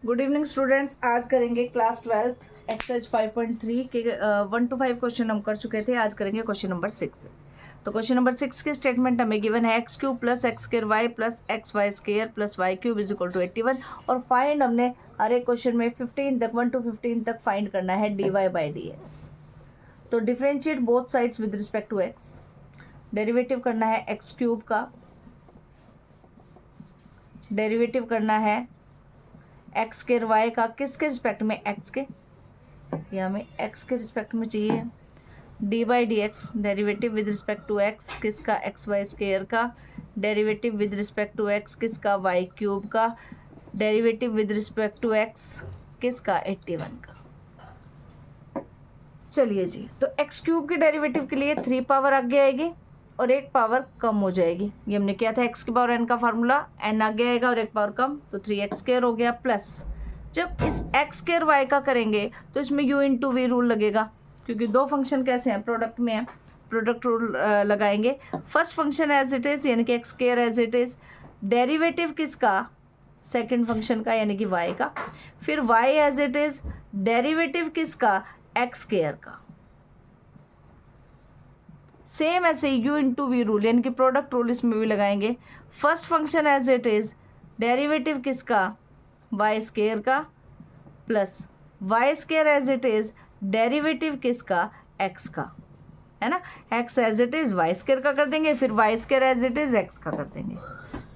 Good evening students. आज करेंगे class 12th exercise 5.3 के 1 to 5 क्वेश्चन हम कर चुके थे। आज करेंगे क्वेश्चन नंबर 6। तो क्वेश्चन नंबर 6 की स्टेटमेंट हमें गिवन है x cube plus x square y plus x y square plus y cube is equal to 81 और फाइंड हमने हर एक क्वेश्चन में 15 तक 1 to 15 तक फाइंड करना है dy बाई डी एक्स। तो differentiate both sides with respect to x। Derivative करना है एक्स क्यूब का, डेरिवेटिव करना है एक्स स्क्र वाई का किसके रिस्पेक्ट में, एक्स के, या हमें एक्स के रिस्पेक्ट में चाहिए। D by D x derivative with respect to x किसका, एक्स वाई स्क्र का, derivative with respect to x किसका, वाई क्यूब का, derivative with respect to x किसका, 81 का। चलिए जी, तो एक्स क्यूब के डेरिवेटिव के लिए 3 पावर आगे आएगी और 1 पावर कम हो जाएगी। ये हमने किया था एक्स की पावर एन का फार्मूला, एन आगे आएगा और 1 पावर कम, तो 3x स्क्र हो गया। प्लस जब इस एक्स स्क्र वाई का करेंगे तो इसमें u इंटू वी रूल लगेगा, क्योंकि दो फंक्शन कैसे हैं, प्रोडक्ट में है, प्रोडक्ट रूल लगाएंगे। First function as it is यानी कि x square as it is, derivative किसका, सेकेंड फंक्शन का यानी कि y का, फिर y as it is, derivative किसका, एक्स स्क्र का। सेम ऐसे u इंटू वी रूल यानी कि प्रोडक्ट रूल इसमें भी लगाएंगे। First function as it is, derivative किसका, वाई स्क्र का, plus y square as it is, derivative किसका, एक्स का, है ना। X as it is y square का कर देंगे, फिर y square as it is x का कर देंगे।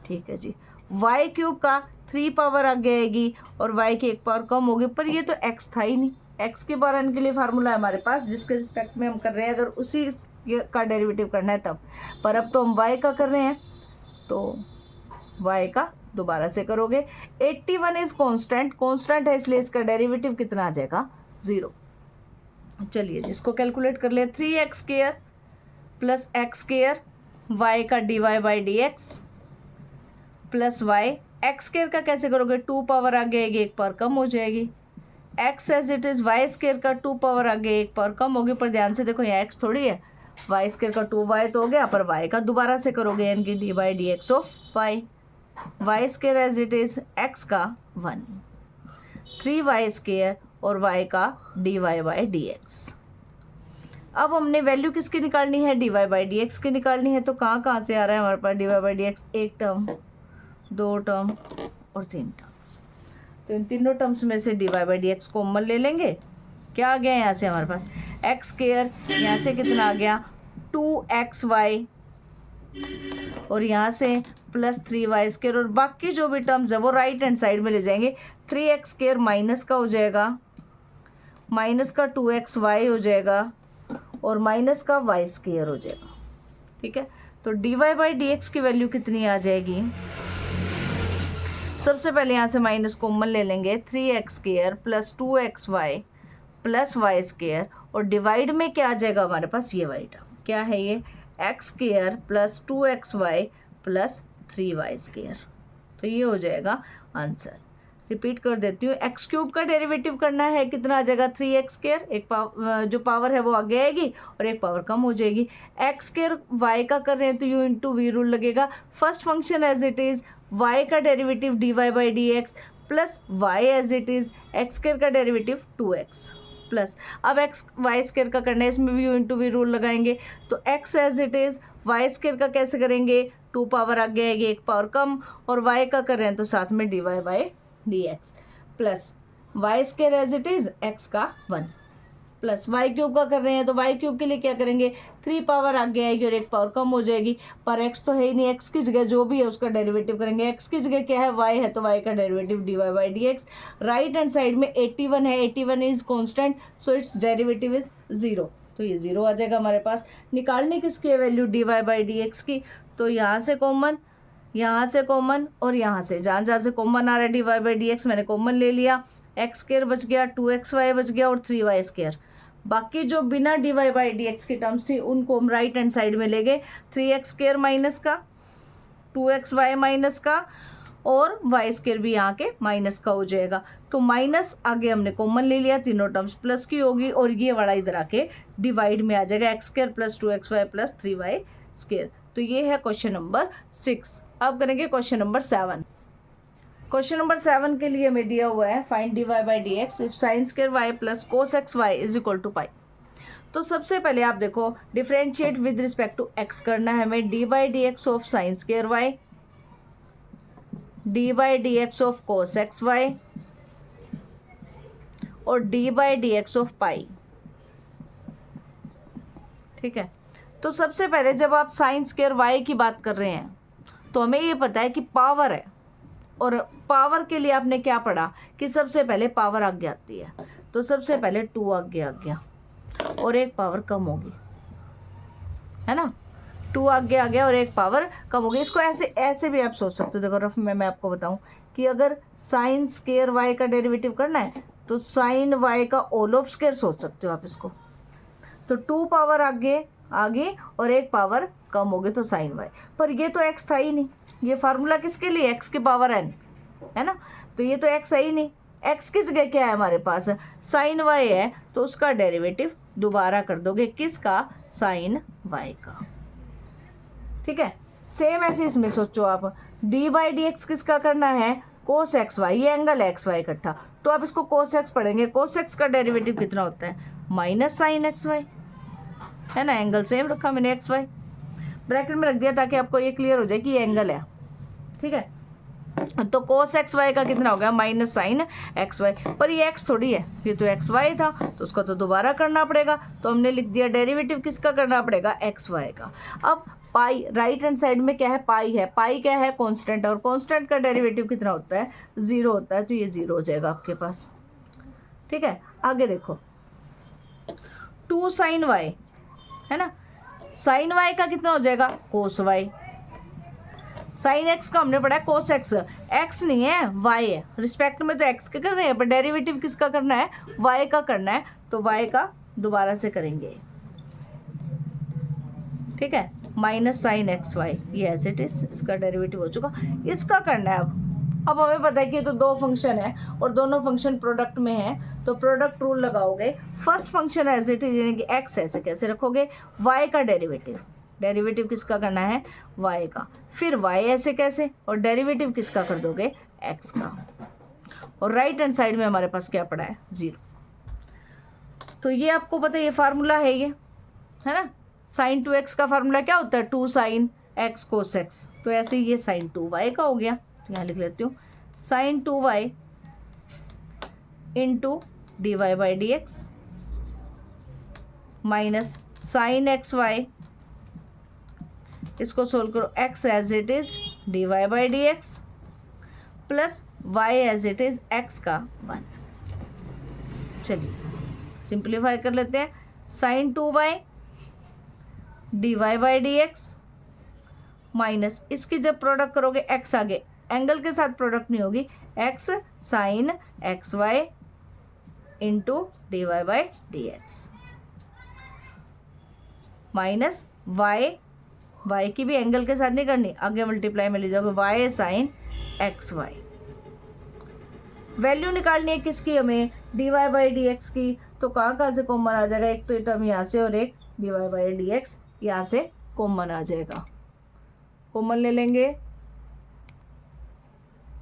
ठीक है जी। वाई क्यूब का 3 पावर आगे आएगी और वाई की 1 पावर कम होगी, पर ये तो एक्स था ही नहीं। एक्स के पावर एन के लिए फार्मूला है हमारे पास जिसके रिस्पेक्ट में हम कर रहे हैं, अगर उसी का डेरिवेटिव करना है तब, पर अब तो हम y का कर रहे हैं तो y का दोबारा से करोगे। 81 इज कांस्टेंट, कांस्टेंट है इसलिए इसका डेरिवेटिव कितना आ जाएगा, 0। चलिए जिसको कैलकुलेट कर ले, 3x square plus x square y का dy by D x plus y, x square का कैसे करोगे, 2 पावर आगे आएगी 1 पावर कम हो जाएगी। x as it is y square का 2 पावर आगे 1 पावर कम होगी, पर ध्यान से देखो यहाँ x थोड़ी है, वाई स्क्र का 2y तो हो गया, पर y का दोबारा से करोगे यानी कि d by D x of y, y square as it is x का 1, 3y स्क्र और y का dy बाई डी एक्स। अब हमने वैल्यू किसकी निकालनी है, dy बाई डी एक्स की निकालनी है। तो कहाँ कहाँ से आ रहा है हमारे पास dy by D x, 1 term, 2 term और 3 टर्म्स। तो इन तीनों टर्म्स में से dy by D x common ले लेंगे। क्या आ गया यहाँ से हमारे पास, एक्स स्क्र, यहाँ से कितना आ गया 2xy और यहाँ से प्लस 3y स्क्र, और बाकी जो भी टर्म्स है वो राइट हैंड साइड में ले जाएंगे। 3x स्क्र माइनस का हो जाएगा, माइनस का 2xy हो जाएगा और माइनस का y स्क्र हो जाएगा। ठीक है, तो dy बाई डी एक्स की वैल्यू कितनी आ जाएगी, सबसे पहले यहाँ से माइनस कॉमन ले लेंगे, 3x square plus 2xy plus y square, और डिवाइड में क्या आ जाएगा हमारे पास, ये वाई टर्म क्या है, ये x square plus 2xy plus 3y square. तो ये हो जाएगा आंसर। रिपीट कर देती हूँ, एक्स क्यूब का डेरिवेटिव करना है, कितना आ जाएगा 3x स्क्र, एक पावर जो पावर है वो आगे आएगी और 1 पावर कम हो जाएगी। एक्स स्क्र वाई का कर रहे हैं तो u इंटू वी रूल लगेगा। First function as it is, y का derivative dy by D x plus y as it is, x square का डेरिवेटिव 2x प्लस, अब एक्स वाई स्क्र का करना है, इसमें भी u इंटू वी रूल लगाएंगे। तो x as it is, y square का कैसे करेंगे, 2 पावर आगे आएगी 1 पावर कम, और y का कर रहे हैं तो साथ में dy by D x plus y square as it is x का 1 प्लस वाई क्यूब का कर रहे हैं तो वाई क्यूब के लिए क्या करेंगे, 3 पावर आगे आएगी और 1 पावर कम हो जाएगी, पर x तो है ही नहीं, x की जगह जो भी है उसका डेरिवेटिव करेंगे। x की जगह क्या है, y है, तो y का derivative dy by D x. Right hand side में 81 है, 81 is constant, so it's derivative is 0, तो ये 0 आ जाएगा हमारे पास। निकालने किसकी है value, dy by D x की, तो यहाँ से कॉमन, यहाँ से कॉमन और यहाँ से, जहाँ जहाँ से कॉमन आ रहा है dy बाई डी एक्स मैंने कॉमन ले लिया, एक्स स्क्र बच गया, 2xy बच गया और 3y स्क्र। बाकी जो बिना dy बाई डी एक्स की टर्म्स थी उनको हम राइट हैंड साइड में ले गए, 3x स्क्र माइनस का, 2xy माइनस का और y स्क्र भी यहाँ के माइनस का हो जाएगा। तो माइनस आगे हमने कॉमन ले लिया, तीनों टर्म्स प्लस की होगी और ये वाला इधर आके डिवाइड में आ जाएगा, x square plus 2xy plus 3y square. तो ये है क्वेश्चन नंबर 6। अब करेंगे क्वेश्चन नंबर 7। क्वेश्चन नंबर 7 के लिए हमें दिया हुआ है find dy by D X if sine square Y plus cos X Y is equal to pi. तो सबसे पहले आप देखो differentiate with respect to X करना है हमें, D by D x of sine square Y, D by D x of cos X Y और D by D x of pi. ठीक है, तो सबसे पहले जब आप साइन स्क्वायर वाई की बात कर रहे हैं तो हमें ये पता है कि पावर है, और पावर के लिए आपने क्या पढ़ा कि सबसे पहले पावर आगे आती है, तो सबसे पहले 2 आगे आ गया और एक पावर कम होगी, है ना, 2 आगे आ गया और एक पावर कम होगी। इसको ऐसे ऐसे भी आप सोच सकते हो, देखो रफ में मैं आपको बताऊं कि अगर साइन स्क्वायर वाई का डेरिवेटिव करना है तो साइन वाई का होल ऑफ स्क्वायर सोच सकते हो आप इसको, तो 2 पावर आगे और एक पावर कम होगी तो साइन वाई। पर ये तो एक्स था ही नहीं, ये फार्मूला किसके लिए, एक्स की पावर एन, है ना, तो ये तो एक्स है ही नहीं, एक्स की जगह क्या है हमारे पास साइन वाई है, तो उसका डेरिवेटिव दोबारा कर दोगे किसका, साइन वाई का। ठीक है, सेम ऐसे इसमें सोचो आप, डी बाई डी एक्स किसका करना है, कोस एक्स वाई, ये एंगल एक्स वाई इकट्ठा, तो आप इसको कोस एक्स पढ़ेंगे, कोस एक्स का डेरिवेटिव कितना होता है, माइनस साइन एक्स वाई, है ना, एंगल सेम रखा मैंने एक्स वाई, ब्रैकेट में रख दिया ताकि आपको ये क्लियर हो जाए कि ये एंगल है। ठीक है, तो कोस एक्स वाई का कितना हो गया, माइनस साइन एक्स वाई, पर ये एक्स थोड़ी है, ये तो एक्स वाई था, तो उसका तो दोबारा करना पड़ेगा, तो हमने लिख दिया डेरिवेटिव किसका करना पड़ेगा, एक्स वाई का। अब पाई राइट हैंड साइड में क्या है, पाई है, पाई क्या है, कांस्टेंट, और कांस्टेंट का डेरिवेटिव कितना होता है, 0 होता है, तो ये 0 हो जाएगा आपके पास। ठीक है, आगे देखो 2 साइन वाई, है ना, साइन वाई का कितना हो जाएगा, कोस वाई, साइन एक्स का हमने पढ़ा है कोस एक्स, एक्स नहीं है वाई है, रिस्पेक्ट में तो एक्स के कर रहे हैं पर डेरिवेटिव किसका करना है, वाई का करना है, तो वाई का दोबारा से करेंगे। ठीक है, माइनस साइन एक्स वाई, ये एज इट इज इसका डेरिवेटिव हो चुका, इसका करना है अब हमें पता है कि ये तो 2 फंक्शन है और दोनों फंक्शन प्रोडक्ट में है, तो प्रोडक्ट रूल लगाओगे, first function as it is यानी कि एक्स ऐसे कैसे रखोगे, वाई का डेरिवेटिव किसका करना है, y का, फिर y ऐसे कैसे, और डेरिवेटिव किसका कर दोगे, x का, और राइट हैंड साइड में हमारे पास क्या पड़ा है, 0। तो ये आपको पता है ये फार्मूला है, ये है ना, साइन 2x का फार्मूला क्या होता है, 2 साइन x कोस x, तो ऐसे ये साइन 2y का हो गया, तो यहाँ लिख लेती हूँ sine 2y into d Y by D x minus sine x y, इसको सोल्व करो, x as it is d Y by D x plus y as it is x का 1। चलिए सिंप्लीफाई कर लेते हैं, sine 2y D Y by D x minus इसकी जब product करोगे x आगे, एंगल के साथ प्रोडक्ट नहीं होगी, x sine x y into d Y by D x minus y की भी एंगल के साथ नहीं करनी, आगे मल्टीप्लाई में ले जाओगे, y sine x y. Value निकालनी है किसकी हमें, d Y by D x की, तो कहाँ से कॉमन आ जाएगा, एक तो ये टर्म यहाँ से और एक d Y by D x यहाँ से कॉमन आ जाएगा, कॉमन ले लेंगे,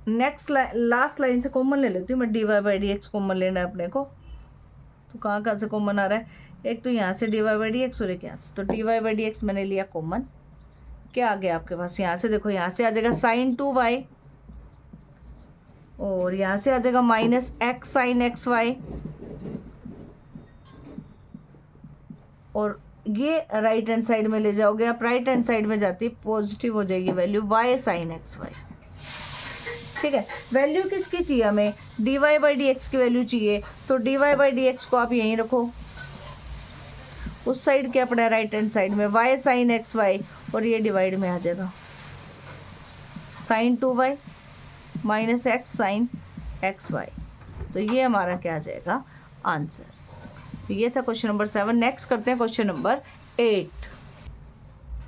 नेक्स्ट लास्ट लाइन से कॉमन ले लेती हूँ मैं, d Y by D x common लेना है अपने को, तो कहाँ से कॉमन आ रहा है, एक तो यहाँ से d Y by D x और एक यहाँ से, तो d Y by D x मैंने लिया कॉमन, क्या आ गया आपके पास, यहाँ से देखो यहाँ से आ जाएगा साइन 2y और यहाँ से आ जाएगा minus x sine x Y, और ये राइट हैंड साइड में ले जाओगे आप, राइट हैंड साइड में जाती पॉजिटिव हो जाएगी value, y sine x y. ठीक है, वैल्यू किसकी चाहिए हमें, d Y by D x की वैल्यू चाहिए, तो d Y by D x को आप यहीं रखो, उस साइड क्या पड़ा है राइट हैंड साइड में, y साइन एक्स वाई, और ये डिवाइड में आ जाएगा sine 2y minus x sine x y, तो ये हमारा क्या आ जाएगा आंसर। तो ये था क्वेश्चन नंबर 7। नेक्स्ट करते हैं क्वेश्चन नंबर 8।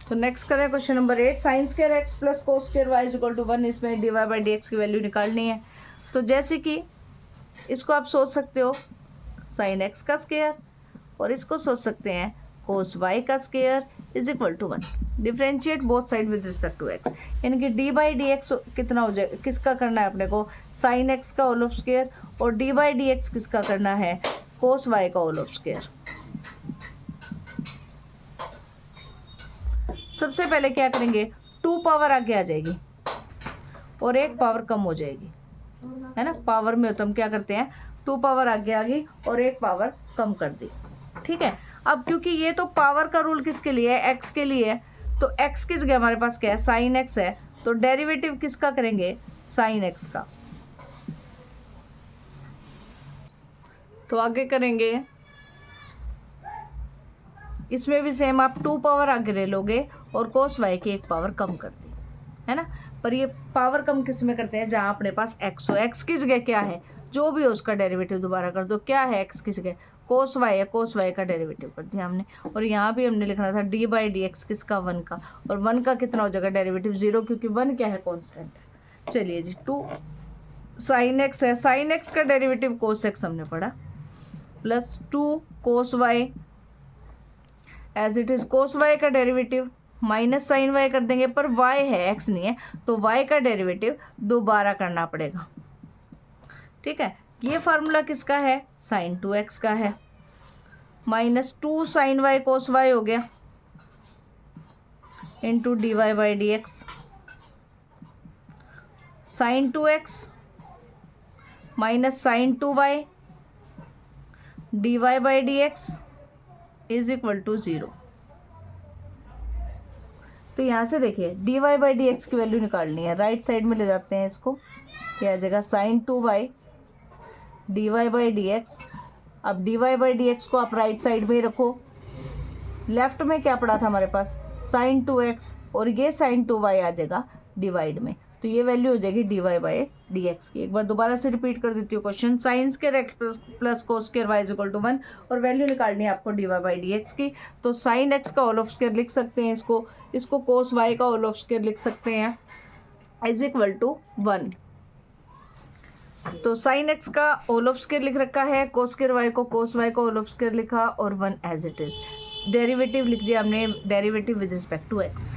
तो नेक्स्ट करें question number 8, sine square x plus cos square y is equal to 1, इसमें d Y by D x की वैल्यू निकालनी है। तो जैसे कि इसको आप सोच सकते हो साइन एक्स का स्क्वायर, और इसको सोच सकते हैं कोस वाई का square, is equal to 1। Differentiate both side with respect to x, यानी कि डी बाई डी एक्स कितना हो जाएगा, किसका करना है अपने को, साइन एक्स का होल ऑफ स्क्वायर, और डी बाई डी एक्स किसका करना है, कोस वाई का होल ऑफ स्क्वायर। सबसे पहले क्या करेंगे, 2 पावर आगे आ जाएगी और 1 पावर कम हो जाएगी, है ना। पावर में तो हम क्या करते हैं, 2 पावर आगे आ गई और 1 पावर कम कर दी, ठीक है। अब क्योंकि ये तो पावर का रूल किसके लिए है, एक्स के लिए है, तो एक्स किस जगह हमारे पास क्या है, साइन एक्स है, तो डेरिवेटिव किसका करेंगे, साइन एक्स का। तो आगे करेंगे, इसमें भी सेम, आप 2 पावर आगे ले लोगे और कोस वाई की 1 पावर कम कर दी, है ना। पर ये पावर कम किस में करते हैं, जहाँ अपने पास एक्स हो, एक्स की जगह क्या है, जो भी हो उसका डेरिवेटिव दोबारा कर दो, क्या है एक्स की जगह, कोस वाई है, कोस वाई का डेरिवेटिव कर दिया हमने। और यहाँ भी हमने लिखना था डी बाई डी एक्स किसका, 1 का, और 1 का कितना हो जाएगा डेरिवेटिव 0, क्योंकि 1 क्या है, कॉन्स्टेंट है। चलिए जी, 2 साइन एक्स है, साइन एक्स का डेरिवेटिव कोस एक्स हमने पढ़ा, plus 2 cos y as it is, cos y का डेरिवेटिव माइनस साइन वाई कर देंगे, पर वाई है एक्स नहीं है, तो वाई का डेरिवेटिव दोबारा करना पड़ेगा, ठीक है। ये फार्मूला किसका है, साइन 2x का है, minus 2 sine y cos y हो गया, into d Y by D x, sine 2x minus sine 2y D Y by D x is equal to 0। तो यहाँ से देखिए d Y by D x की value निकालनी है, राइट साइड में ले जाते हैं इसको, यह आ जाएगा sine 2y D Y by D X. अब D Y by D x को आप राइट साइड में ही रखो, लेफ्ट में क्या पड़ा था हमारे पास, साइन 2x, और ये साइन 2y आ जाएगा डिवाइड में, तो ये वैल्यू हो जाएगी d Y by D x की। एक बार दोबारा से रिपीट कर देती हूँ question, sine square x plus cos square y is equal to 1, और वैल्यू निकालनी है आपको d Y by D x की। तो साइन एक्स का होल ऑफ स्क्वायर लिख सकते हैं इसको कोस वाई का होल ऑफ स्क्वायर लिख सकते हैं, इज इक्वल टू 1। तो साइन एक्स का होल ऑफ स्क्वायर लिख रखा है, कोस स्क्वायर वाई को, कोस वाई का होल ऑफ स्क्वायर लिखा, और 1 एज इट इज, डेरिवेटिव लिख दिया हमने, derivative with respect to x,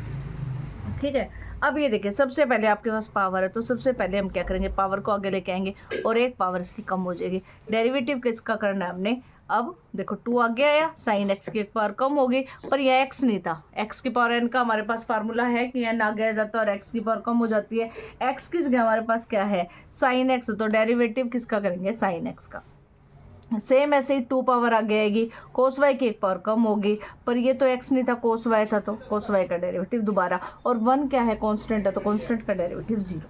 ठीक है। अब ये देखिए, सबसे पहले आपके पास पावर है, तो सबसे पहले हम क्या करेंगे, पावर को आगे लेके आएंगे और 1 पावर इसकी कम हो जाएगी। डेरिवेटिव किसका करना है हमने, अब देखो 2 आगे आया, साइन एक्स की 1 पावर कम हो गई, पर यह एक्स नहीं था, एक्स की पावर एन का हमारे पास फार्मूला है कि एन आगे आ जाता है और एक्स की पावर कम हो जाती है। एक्स की जगह हमारे पास क्या है, साइन एक्स, तो डेरिवेटिव किसका करेंगे, साइन एक्स का। सेम ऐसे ही 2 पावर आगे आएगी, कोस वाई की 1 पावर कम होगी, पर ये तो एक्स नहीं था, कोस वाई था, तो कोस वाई का डेरिवेटिव दोबारा, और 1 क्या है, कांस्टेंट है, तो कांस्टेंट का डेरिवेटिव 0।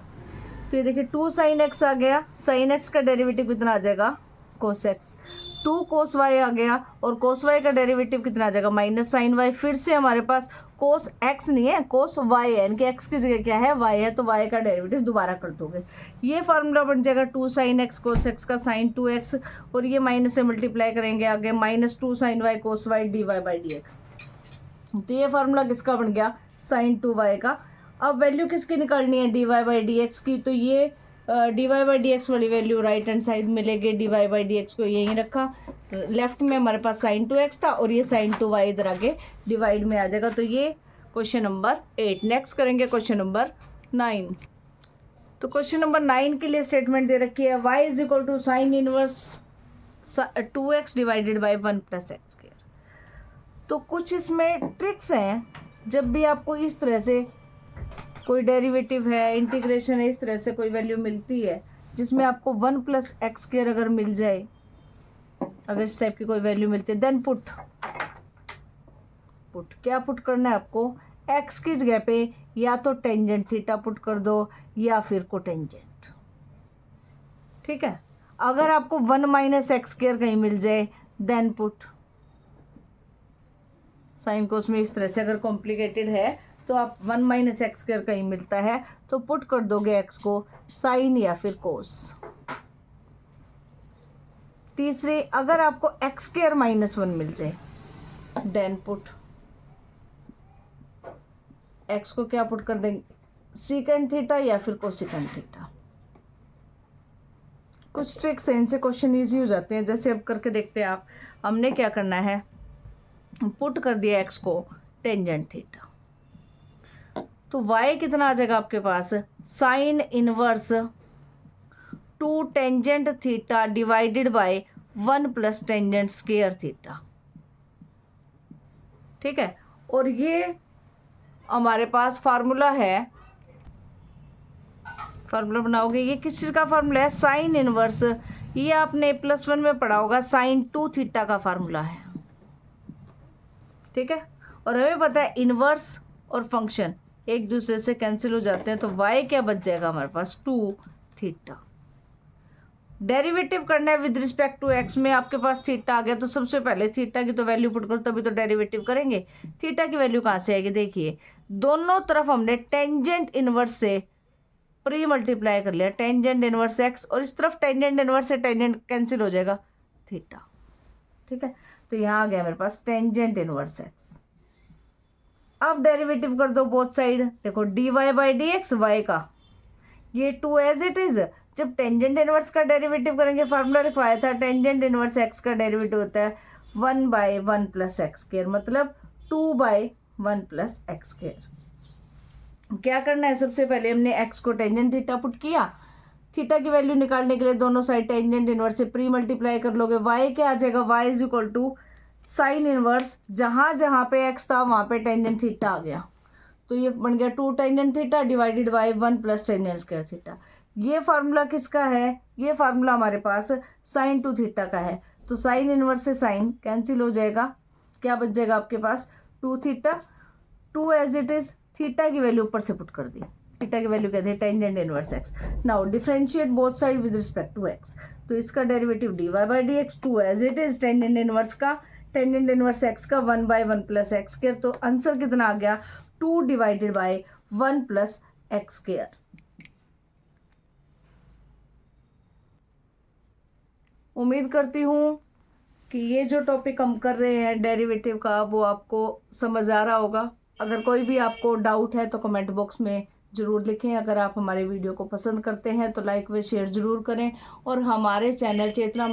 तो ये देखिए 2 साइन एक्स आ गया, साइन एक्स का डेरिवेटिव कितना आ जाएगा, कोस एक्स, 2 कोस वाई आ गया, और कोस वाई का डेरिवेटिव कितना आ जाएगा, माइनस साइन वाई। फिर से हमारे पास कोस एक्स नहीं है, कोस वाई है, इनके एक्स की जगह क्या है, वाई है, तो वाई का डेरिवेटिव दोबारा कर दोगे, ये फार्मूला बन जाएगा 2 साइन एक्स कोस एक्स का साइन 2x, और ये माइनस से मल्टीप्लाई करेंगे आगे, minus 2 sine y cos y d Y by D x. तो ये फार्मूला किसका बन गया, साइन 2y का। अब वैल्यू किसकी निकालनी है, d Y by D x की, तो ये d Y by D x वाली वैल्यू राइट हैंड साइड में लेके d Y by D x को यहीं रखा, लेफ्ट में हमारे पास साइन 2x था, और ये साइन 2y इधर आगे डिवाइड में आ जाएगा। तो ये क्वेश्चन नंबर 8। नेक्स्ट करेंगे क्वेश्चन नंबर 9। तो क्वेश्चन नंबर 9 के लिए स्टेटमेंट दे रखी है, y is equal to sine inverse 2x divided by 1 plus x square. तो कुछ इसमें ट्रिक्स हैं, जब भी आपको इस तरह से कोई डेरिवेटिव है, इंटीग्रेशन है, इस तरह से कोई वैल्यू मिलती है जिसमें आपको 1 प्लस एक्स स्क्वायर अगर मिल जाए, अगर इस टाइप की कोई वैल्यू मिलती है, देन पुट क्या पुट करना है आपको, एक्स की जगह पे या तो टेंजेंट थीटा पुट कर दो या फिर कोटेंजेंट, ठीक है। अगर आपको 1 माइनस एक्स स्क्वायर कहीं मिल जाए, देन पुट साइन कोस में इस तरह से अगर कॉम्प्लिकेटेड है तो आप 1 माइनस एक्स स्क्वायर कहीं मिलता है तो पुट कर दोगे एक्स को साइन या फिर कोस। तीसरी, अगर आपको एक्स स्क्वायर माइनस 1 मिल जाए, देन पुट एक्स को क्या पुट कर देंगे, सीकेंड थीटा या फिर कोसिकेंड थीटा। कुछ ट्रिक्स हैं, इनसे क्वेश्चन इजी हो जाते हैं। जैसे अब करके देखते हैं आप, हमने क्या करना है, पुट कर दिया एक्स को टेंजेंट थीटा। तो y कितना आ जाएगा आपके पास, sine inverse 2 tangent theta divided by 1 plus tangent square theta. ठीक है, और ये हमारे पास फार्मूला है, फार्मूला बनाओगे, ये किस चीज़ का फार्मूला है, साइन इनवर्स, ये आपने +1 में पढ़ा होगा, साइन 2 थीटा का फार्मूला है। ठीक है, और हमें पता है इनवर्स और फंक्शन एक दूसरे से कैंसिल हो जाते हैं, तो y क्या बच जाएगा हमारे पास, 2 थीटा। डेरिवेटिव करना है विद रिस्पेक्ट टू x में, आपके पास थीटा आ गया तो सबसे पहले थीटा की तो वैल्यू पुट करो तभी तो डेरिवेटिव करेंगे। थीटा की वैल्यू कहाँ से आएगी, देखिए दोनों तरफ हमने टेंजेंट इनवर्स से प्री मल्टीप्लाई कर लिया, टेंजेंट इनवर्स x, और इस तरफ टेंजेंट इनवर्स से टेंजेंट कैंसिल हो जाएगा, थीटा। ठीक है, तो यहाँ आ गया मेरे पास टेंजेंट इनवर्स x। अब डेरिवेटिव कर दो बोथ साइड, देखो dy by D x y का, ये 2 एज इट इज। जब टेंजेंट इनवर्स का डेरिवेटिव करेंगे, फार्मूला लिखवाया था, टेंजेंट इनवर्स x का डेरिवेटिव होता है 1 बाई 1 प्लस एक्स स्क्वायर, मतलब 2 बाई 1 प्लस एक्स स्क्वायर। क्या करना है, सबसे पहले हमने x को टेंजेंट थीटा पुट किया, थीटा की वैल्यू निकालने के लिए दोनों साइड टेंजेंट इनवर्स से प्री मल्टीप्लाई कर लोगे, y क्या आ जाएगा, y is equal to sine inverse, जहाँ जहाँ पे x था वहाँ पे टेंजेंट थीटा आ गया, तो ये बन गया 2 tangent theta divided by 1 plus tangent square theta. ये फार्मूला किसका है, ये फार्मूला हमारे पास साइन 2 थीटा का है, तो साइन इनवर्स से साइन कैंसिल हो जाएगा, क्या बच जाएगा आपके पास, 2 theta, 2 as it is, theta की वैल्यू ऊपर से पुट कर दी, थीटा की वैल्यू कहते हैं tangent inverse x। Now differentiate both side with respect to x, तो इसका derivative dy by D x, 2 as it is, tangent inverse का, टेंजेंट इनवर्स x का 1 बाई 1 प्लस एक्स स्क्वायर, तो answer कितना आ गया, 2 divided by 1 plus x square. उम्मीद करती हूँ कि ये जो टॉपिक हम कर रहे हैं डेरिवेटिव का वो आपको समझ आ रहा होगा। अगर कोई भी आपको डाउट है तो कमेंट बॉक्स में ज़रूर लिखें। अगर आप हमारे वीडियो को पसंद करते हैं तो लाइक व शेयर ज़रूर करें, और हमारे चैनल चेतना